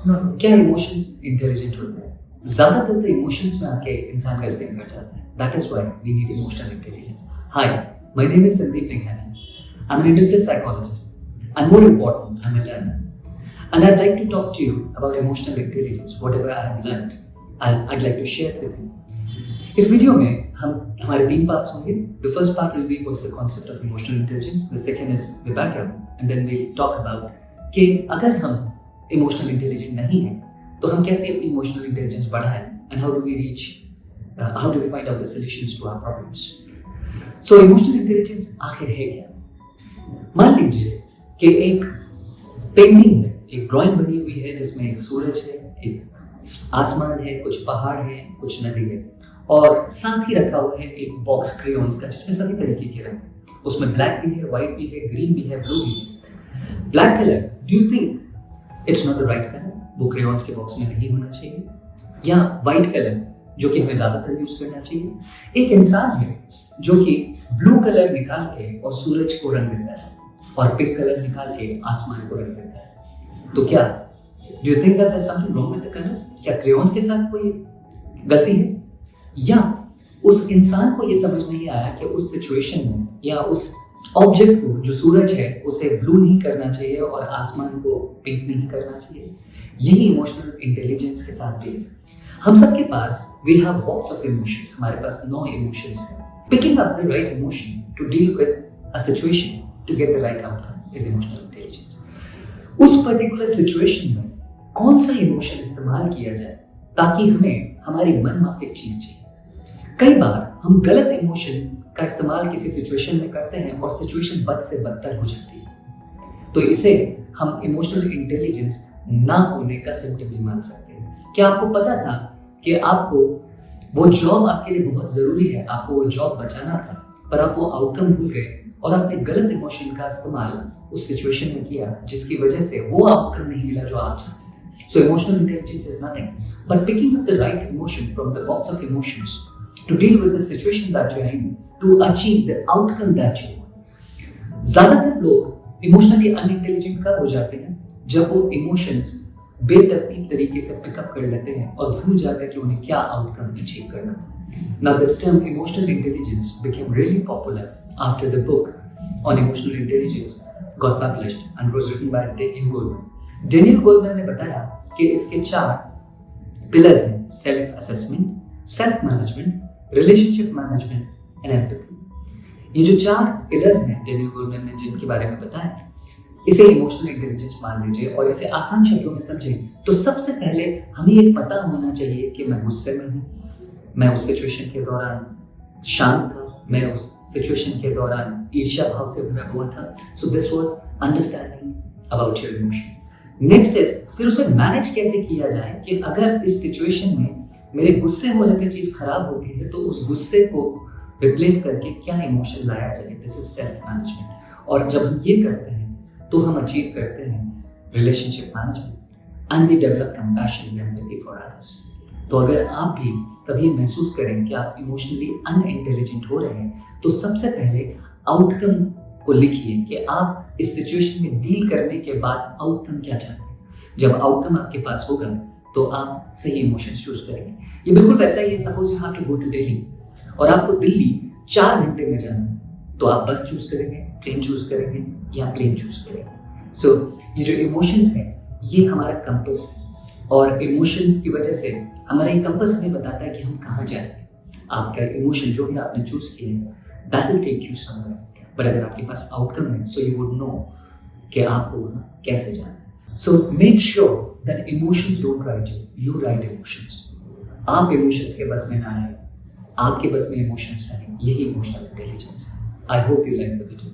क्या emotions intelligent होते हैं? ज्यादातर तो इमोशंस में आके इंसान गलतियां कर जाता है. That is why we need emotional intelligence. Hi, my name is Sandeep निघाना. I am an industrial psychologist and more important, I'm a learner. And I'd like to talk to you about emotional intelligence, whatever I have learned. I'd like to share it with you. इस video में हमारे 3 parts होंगे. The first part will be what's the concept of emotional intelligence. The second is the background, and then we'll talk about कि अगर हम emotional intelligent नहीं हैं, तो हम कैसे अपनी emotional intelligence बढ़ाएं, and how do we find out the solutions to our problems. So emotional intelligence आखिर है क्या? मान लीजिए कि एक पेंटिंग है, एक ड्राइंग बनी हुई है जिसमें एक सूरज है, एक आसमान है, कुछ पहाड़ है, कुछ नदी है, और साथ ही रखा हुआ है एक बॉक्स क्रेयॉन्स का जिसमें सभी तरीके के रंग हैं. उसमें ब्लैक भी है, व्हाइट भी है, ग्रीन भी है, ब्लू भी है. Black colour, do you think it's not the right colour? वो क्रेयॉन्स के बॉक्स में नहीं होना चाहिए. या व्हाइट कलर जो कि हमें ज्यादातर यूज करना चाहिए. एक इंसान है जो कि ब्लू कलर निकाल के और सूरज को रंग देता है और पिंक कलर निकाल के आसमान को रंग देता है. तो क्या do you think that there is something wrong with the colours? क्या क्रेयॉन्स के साथ कोई गलती है? या उस इंसान को ये समझ नहीं आया कि उस सिचुएशन में या उस ऑब्जेक्ट को जो सूरज है उसे ब्लू नहीं करना चाहिए और आसमान को पिंक नहीं करना चाहिए? यही इमोशनल इंटेलिजेंस के साथ भी है. हम सबके पास we have box of emotions. हमारे पास 9 इमोशंस हैं. Picking up the right emotion to deal with a situation to get the right outcome is emotional intelligence. उस पर्टिकुलर सिचुएशन में कौन सा इमोशन इस्तेमाल किया जाए ताकि हमें हमारी मनमाफिक चीज चाहिए. कई बार हम गलत इमोशन का इस्तेमाल किसी सिचुएशन में करते हैं और सिचुएशन बद से बदतर हो जाती है. तो इसे हम इमोशनल इंटेलिजेंस ना होने का सिम्टम भी मान सकते हैं. क्या आपको पता था कि आपको वो जॉब आपके लिए बहुत जरूरी है, आपको वो जॉब बचाना था, पर आप वो आउटकम भूल गए और आपने गलत इमोशन का इस्तेमाल उस सिचुएशन में किया जिसकी वजह से वो आउटकम नहीं मिला जो आप चाहते थे. So emotional intelligence is nothing but picking up the right emotion from the box of emotions to deal with the situation that you are in to achieve the outcome that you want. ज्यादातर लोग emotionally unintelligent कब हो जाते हैं? जब वो emotions बेतरतीब तरीके से पिकअप कर लेते हैं और भूल जाते हैं कि उन्हें क्या आउटकम अचीव करना था. Now this term emotional intelligence became really popular after the book on emotional intelligence got published and was written by Daniel Goleman. Daniel Goleman ने बताया कि इसके 4 pillars हैं: self assessment, self management, relationship management and empathy. ये जो 4 pillars हैं Daniel Goleman ने जिनके बारे में बताया, इसे इमोशनल इंटेलिजेंस मान लीजिए और इसे आसान शब्दों में समझें तो सबसे पहले हमें ये पता होना चाहिए कि मैं गुस्से में हूँ, मैं उस सिचुएशन के दौरान शांत था, मैं उस सिचुएशन के दौरान ईर्ष्या भाव से भरा हुआ था. So this was understanding about your emotion. Next is फिर उसे मैनेज कैसे किया जाए कि अगर इस सिचुएशन में मेरे गुस्से होने से चीज खराब होती है तो उस गुस्से को रिप्लेस करके क्या इमोशन लाया जाए. This is self management. और जब हम ये करते हैं तो हम अचीव करते हैं relationship management and we develop compassion and empathy for others. तो अगर आप भी कभी महसूस करें कि आप इमोशनली अनइंटेलिजेंट हो रहे हैं तो सबसे पहले आउटकम को लिखिए कि आप इस सिचुएशन में डील करने के बाद आउटकम क्या चाहते हैं. जब आउटकम आपके पास होगा तो आप सही इमोशंस चूज करेंगे. ये बिल्कुल वैसा ही है, suppose you have to go to Delhi और आपको दिल्ली 4 घंटे में जाना है तो आप बस चूज करेंगे, ट्रेन चूज करेंगे या प्लेन चूज करेंगे. सो ये जो इमोशंस हैं ये हमारा कंपास है और इमोशंस की वजह से हमारा ये कंपास हमें बताता है कि हम कहाँ जाएंगे. आपका इमोशन जो भी आपने चूज किया है that will take you somewhere. But अगर आपके पास आउटकम है सो यू वुड नो कि आपको वहाँ कैसे जाना है. So make sure that emotions don't write you, you right emotions. आप इमोशंस के बस में ना आए, आपके बस में इमोशंस आए. यही इमोशनल इंटेलिजेंस है. I hope you like the video.